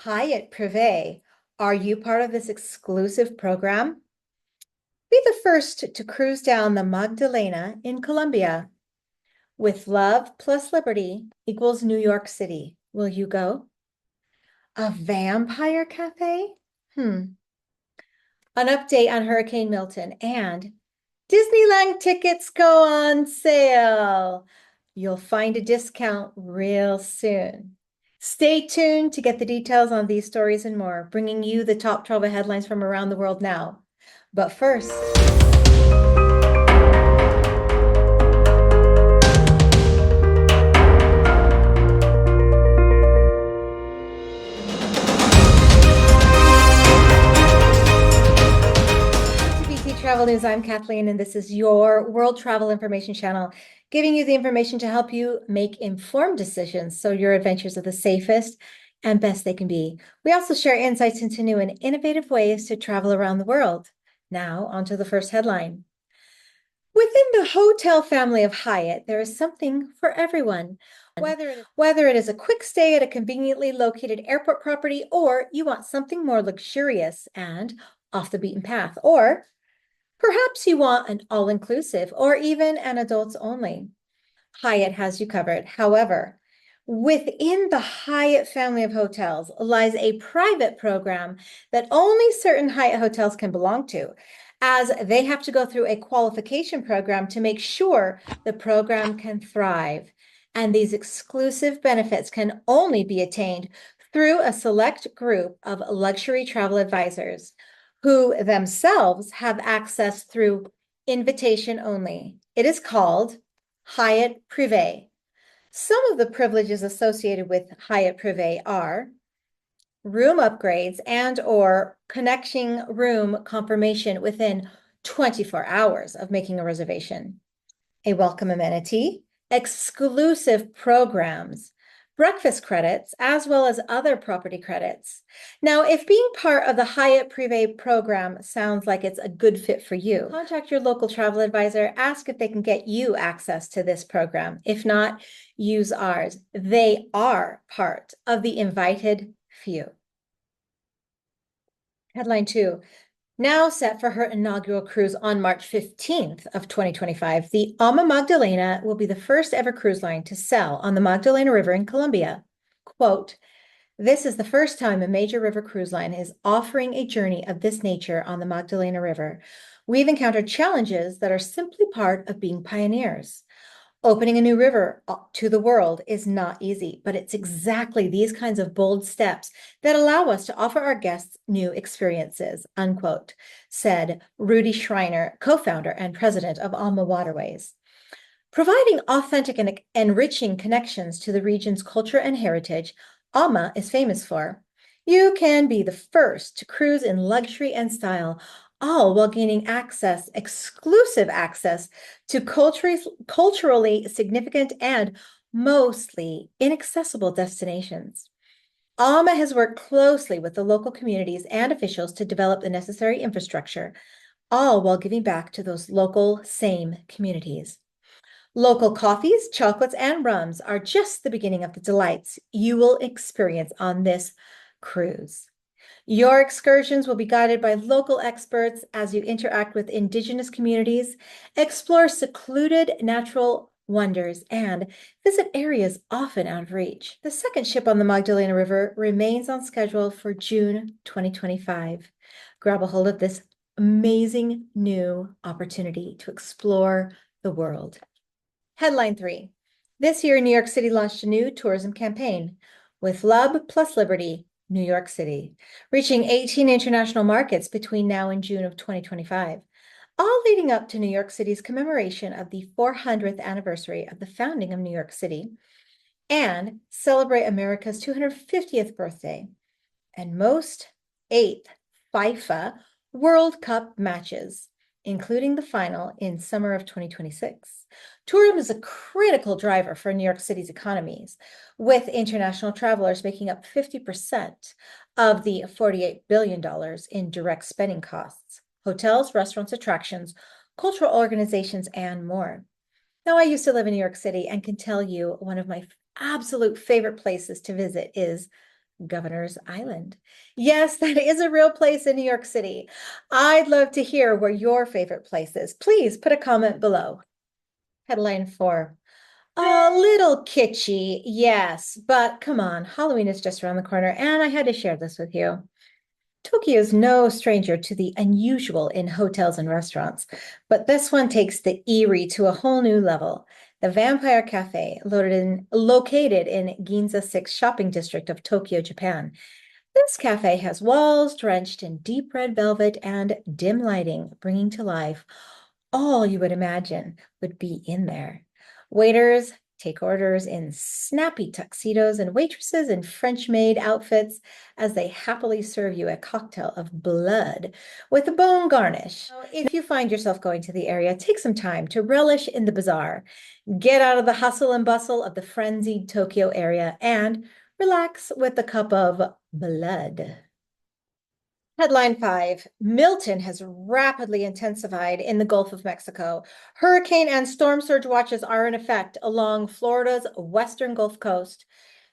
Hyatt Privé, are you part of this exclusive program? Be the first to cruise down the Magdalena in Colombia. With love plus liberty equals New York City. Will you go? A vampire cafe? An update on Hurricane Milton and Disneyland tickets go on sale. You'll find a discount real soon. Stay tuned to get the details on these stories and more, bringing you the top travel headlines from around the world now. But first, BTTravel News, I'm Kathleen, and this is your World Travel Information Channel, giving you the information to help you make informed decisions so your adventures are the safest and best they can be. We also share insights into new and innovative ways to travel around the world. Now, on to the first headline. Within the hotel family of Hyatt, there is something for everyone. Whether it is a quick stay at a conveniently located airport property, or you want something more luxurious and off the beaten path, or perhaps you want an all-inclusive or even an adults only. Hyatt has you covered. However, within the Hyatt family of hotels lies a private program that only certain Hyatt hotels can belong to, as they have to go through a qualification program to make sure the program can thrive. And these exclusive benefits can only be attained through a select group of luxury travel advisors who themselves have access through invitation only. It is called Hyatt Privé. Some of the privileges associated with Hyatt Privé are room upgrades and or connecting room confirmation within 24 hours of making a reservation, a welcome amenity, exclusive programs, breakfast credits, as well as other property credits. Now, if being part of the Hyatt Privé program sounds like it's a good fit for you, contact your local travel advisor, ask if they can get you access to this program. If not, use ours. They are part of the invited few. Headline 2. Now set for her inaugural cruise on March 15th of 2025, the Alma Magdalena will be the first ever cruise line to sail on the Magdalena River in Colombia. Quote, "This is the first time a major river cruise line is offering a journey of this nature on the Magdalena River. We've encountered challenges that are simply part of being pioneers. Opening a new river to the world is not easy, but it's exactly these kinds of bold steps that allow us to offer our guests new experiences," unquote, said Rudy Schreiner, co-founder and president of Alma Waterways. Providing authentic and enriching connections to the region's culture and heritage, Alma is famous for. You can be the first to cruise in luxury and style, all while gaining exclusive access to culturally significant and mostly inaccessible destinations. Alma has worked closely with the local communities and officials to develop the necessary infrastructure, all while giving back to those local same communities. Local coffees, chocolates, and rums are just the beginning of the delights you will experience on this cruise. Your excursions will be guided by local experts as you interact with indigenous communities, explore secluded natural wonders, and visit areas often out of reach. The second ship on the Magdalena River remains on schedule for June 2025. Grab a hold of this amazing new opportunity to explore the world. Headline 3. This year, New York City launched a new tourism campaign, With Love plus Liberty, New York City, reaching 18 international markets between now and June of 2025, all leading up to New York City's commemoration of the 400th anniversary of the founding of New York City and celebrate America's 250th birthday and most 8th FIFA World Cup matches, including the final in summer of 2026. Tourism is a critical driver for New York City's economies, with international travelers making up 50% of the $48 billion in direct spending costs, hotels, restaurants, attractions, cultural organizations, and more. Now, I used to live in New York City and can tell you one of my absolute favorite places to visit is Governor's Island. Yes, that is a real place in New York City. I'd love to hear where your favorite place is. Please put a comment below. Headline 4. A little kitschy, yes, but come on, Halloween is just around the corner, and I had to share this with you. Tokyo is no stranger to the unusual in hotels and restaurants, but this one takes the eerie to a whole new level. The Vampire Cafe, located in Ginza 6 shopping district of Tokyo, Japan. This cafe has walls drenched in deep red velvet and dim lighting, bringing to life all you would imagine would be in there. Waiters take orders in snappy tuxedos and waitresses in French-maid outfits as they happily serve you a cocktail of blood with a bone garnish. If you find yourself going to the area, take some time to relish in the bazaar. Get out of the hustle and bustle of the frenzied Tokyo area and relax with a cup of blood. Headline 5. Milton has rapidly intensified in the Gulf of Mexico. Hurricane and storm surge watches are in effect along Florida's western Gulf Coast.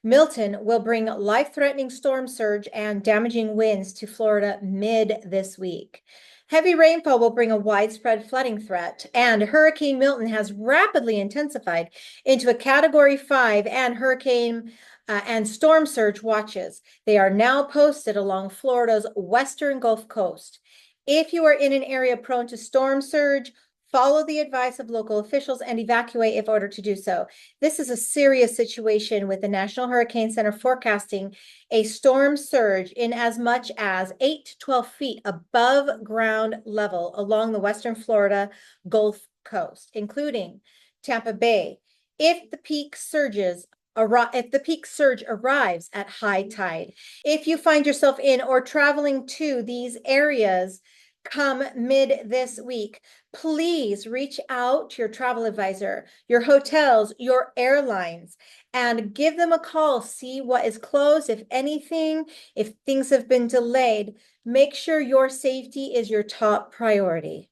Milton will bring life-threatening storm surge and damaging winds to Florida mid this week. Heavy rainfall will bring a widespread flooding threat, and Hurricane Milton has rapidly intensified into a Category 5 and hurricane and storm surge watches. They are now posted along Florida's western Gulf Coast. If you are in an area prone to storm surge, follow the advice of local officials and evacuate if ordered to do so. This is a serious situation, with the National Hurricane Center forecasting a storm surge in as much as 8 to 12 feet above ground level along the western Florida Gulf Coast, including Tampa Bay. If the peak surge arrives at high tide. If you find yourself in or traveling to these areas come mid this week, please reach out to your travel advisor, your hotels, your airlines, and give them a call. See what is closed, if anything, if things have been delayed. Make sure your safety is your top priority.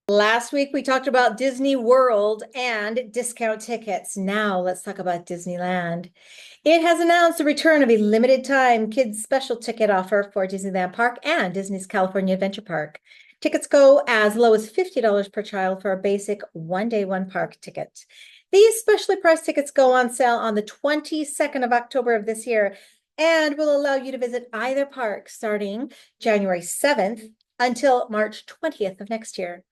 Last week, we talked about Disney World and discount tickets. Now let's talk about Disneyland. It has announced the return of a limited time kids special ticket offer for Disneyland Park and Disney's California Adventure Park. Tickets go as low as $50 per child for a basic one-day, one-park ticket. These specially priced tickets go on sale on the 22nd of October of this year and will allow you to visit either park starting January 7th until March 20th of next year.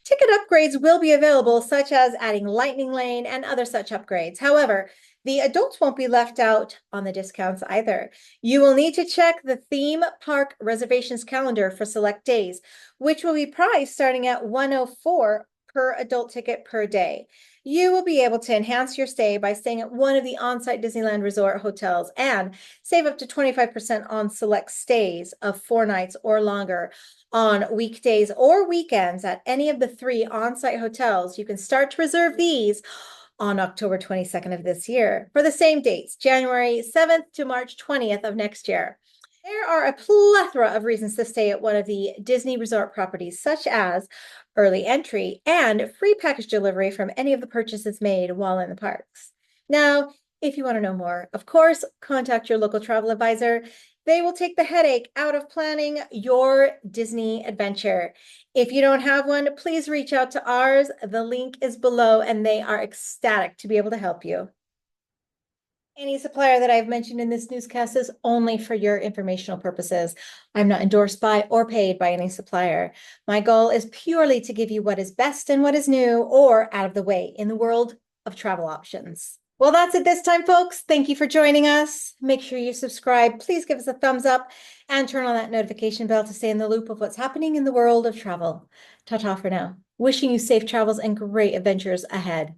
Ticket upgrades will be available, such as adding Lightning Lane and other such upgrades. However, the adults won't be left out on the discounts either. You will need to check the theme park reservations calendar for select days, which will be priced starting at $104 per adult ticket per day. You will be able to enhance your stay by staying at one of the on-site Disneyland Resort hotels and save up to 25% on select stays of 4 nights or longer on weekdays or weekends at any of the 3 on-site hotels. You can start to reserve these on October 22nd of this year for the same dates, January 7th to March 20th of next year. There are a plethora of reasons to stay at one of the Disney resort properties, such as early entry and free package delivery from any of the purchases made while in the parks. Now, if you want to know more, of course, contact your local travel advisor. They will take the headache out of planning your Disney adventure. If you don't have one, please reach out to ours. The link is below, and they are ecstatic to be able to help you. Any supplier that I've mentioned in this newscast is only for your informational purposes. I'm not endorsed by or paid by any supplier. My goal is purely to give you what is best and what is new or out of the way in the world of travel options. Well, that's it this time, folks. Thank you for joining us. Make sure you subscribe. Please give us a thumbs up and turn on that notification bell to stay in the loop of what's happening in the world of travel. Ta-ta for now. Wishing you safe travels and great adventures ahead.